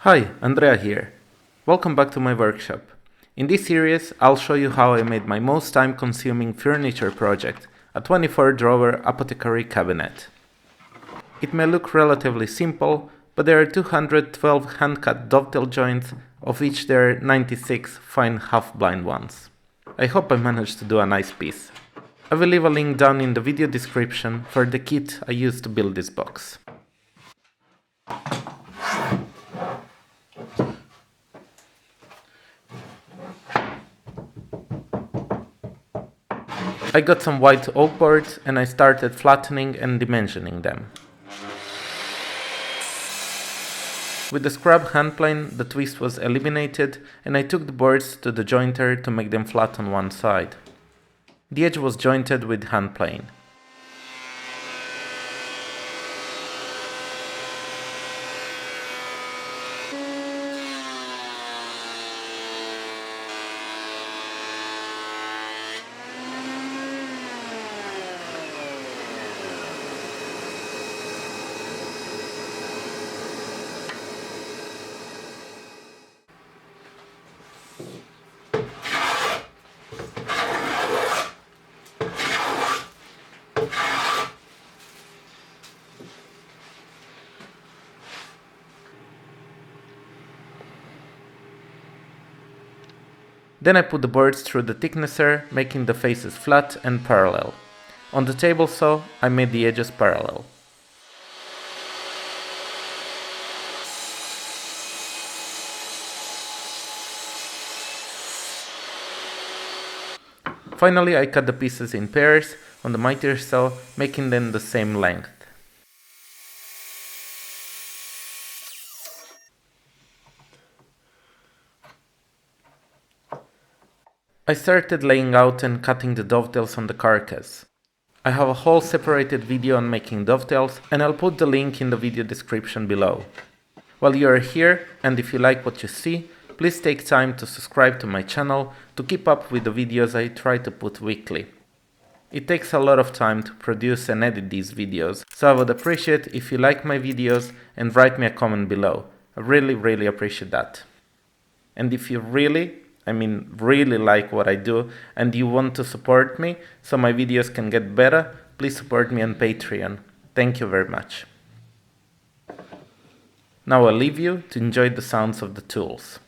Hi, Andrea here. Welcome back to my workshop. In this series, I'll show you how I made my most time-consuming furniture project, a 24-drawer apothecary cabinet. It may look relatively simple, but there are 212 hand-cut dovetail joints, of which there are 96 fine half-blind ones. I hope I managed to do a nice piece. I will leave a link down in the video description for the kit I used to build this box. I got some white oak boards and I started flattening and dimensioning them. With the scrub hand plane, the twist was eliminated and I took the boards to the jointer to make them flat on one side. The edge was jointed with hand plane. Then I put the boards through the thicknesser, making the faces flat and parallel. On the table saw, I made the edges parallel. Finally, I cut the pieces in pairs on the miter saw, making them the same length. I started laying out and cutting the dovetails on the carcass. I have a whole separated video on making dovetails and I'll put the link in the video description below. While you are here, and if you like what you see, please take time to subscribe to my channel to keep up with the videos I try to put weekly. It takes a lot of time to produce and edit these videos, so I would appreciate if you like my videos and write me a comment below. I really appreciate that. And if you really like what I do and you want to support me so my videos can get better, please support me on Patreon. Thank you very much. Now I'll leave you to enjoy the sounds of the tools.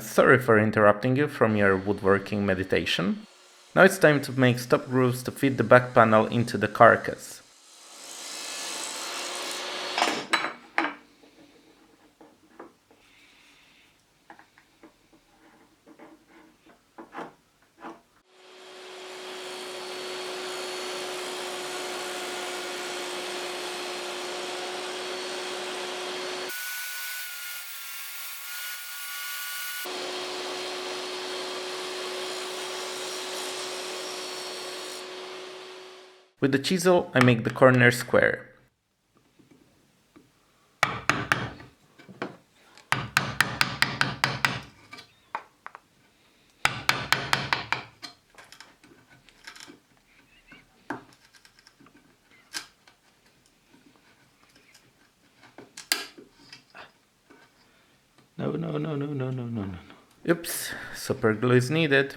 Sorry for interrupting you from your woodworking meditation. Now it's time to make stop grooves to fit the back panel into the carcass. With the chisel, I make the corner square. No. Oops, super glue is needed.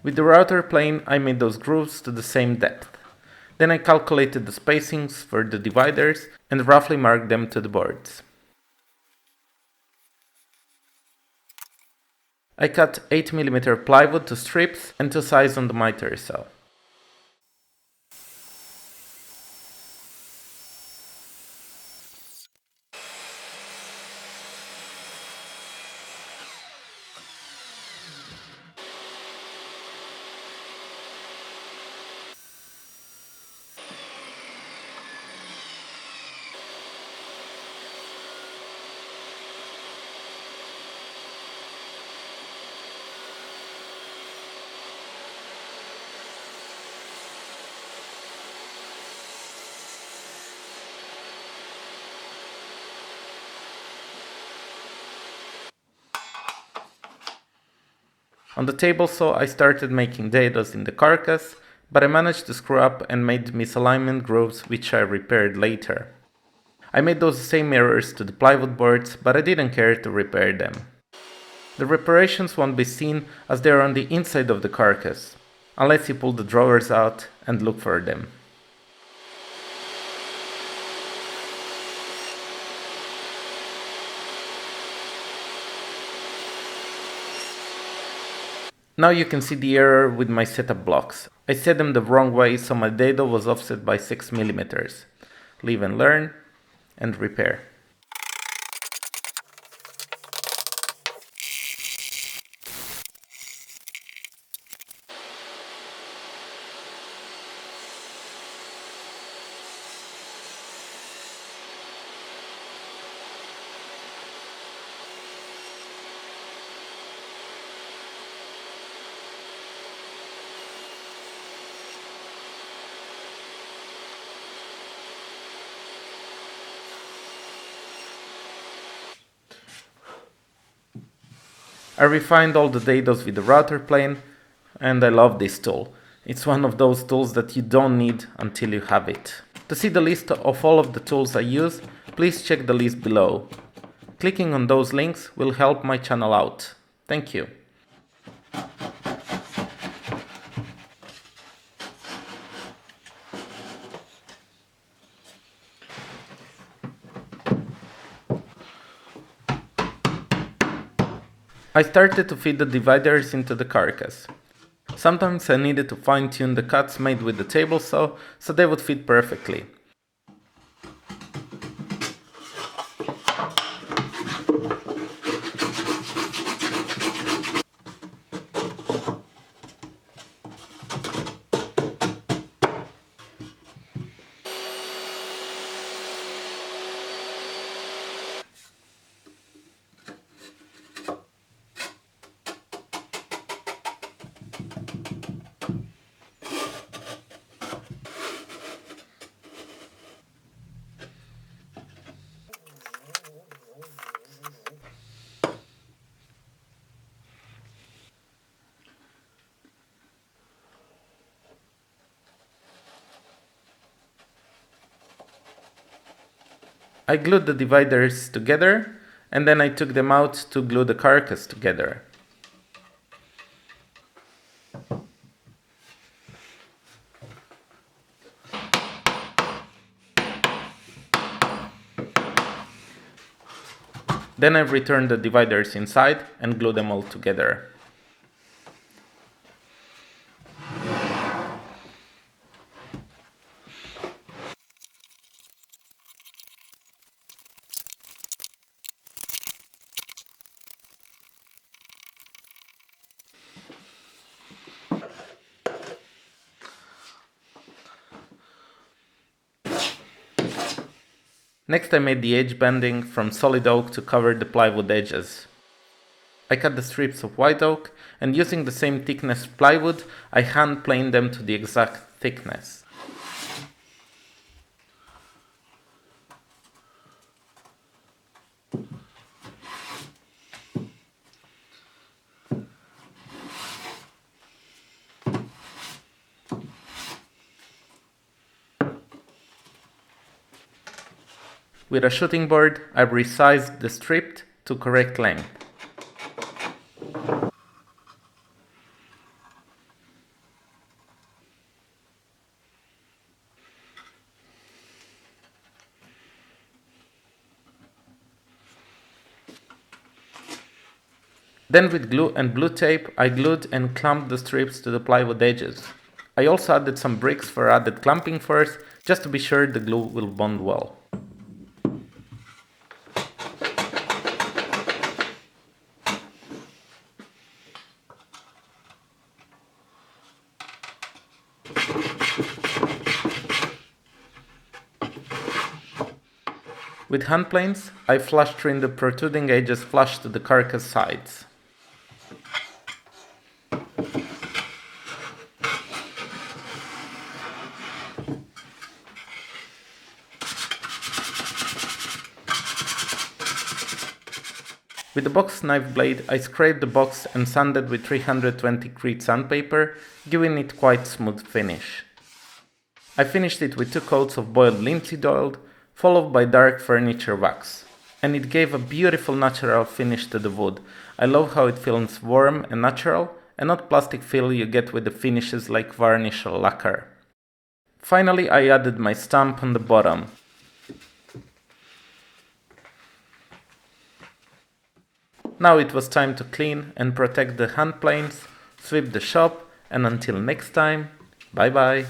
With the router plane, I made those grooves to the same depth. Then I calculated the spacings for the dividers and roughly marked them to the boards. I cut 8mm plywood to strips and to size on the miter saw. On the table saw, I started making dados in the carcass, but I managed to screw up and made misalignment grooves which I repaired later. I made those same errors to the plywood boards, but I didn't care to repair them. The reparations won't be seen as they are on the inside of the carcass, unless you pull the drawers out and look for them. Now you can see the error with my setup blocks. I set them the wrong way, so my dado was offset by 6mm. Live and learn, and repair. I refined all the dados with the router plane, and I love this tool. It's one of those tools that you don't need until you have it. To see the list of all of the tools I use, please check the list below. Clicking on those links will help my channel out. Thank you. I started to feed the dividers into the carcass. Sometimes I needed to fine-tune the cuts made with the table saw so they would fit perfectly. I glued the dividers together, and then I took them out to glue the carcass together. Then I've returned the dividers inside and glued them all together. Next I made the edge banding from solid oak to cover the plywood edges. I cut the strips of white oak, and using the same thickness plywood, I hand planed them to the exact thickness. With a shooting board, I resized the strip to correct length. Then with glue and blue tape, I glued and clamped the strips to the plywood edges. I also added some bricks for added clamping force, just to be sure the glue will bond well. With hand planes, I flush trimmed the protruding edges flush to the carcass sides. With the box knife blade, I scraped the box and sanded with 320 grit sandpaper, giving it quite smooth finish. I finished it with 2 coats of boiled linseed oil, followed by dark furniture wax, and it gave a beautiful natural finish to the wood. I love how it feels warm and natural, and not plastic feel you get with the finishes like varnish or lacquer. Finally, I added my stamp on the bottom. Now it was time to clean and protect the hand planes, sweep the shop, and until next time, bye bye.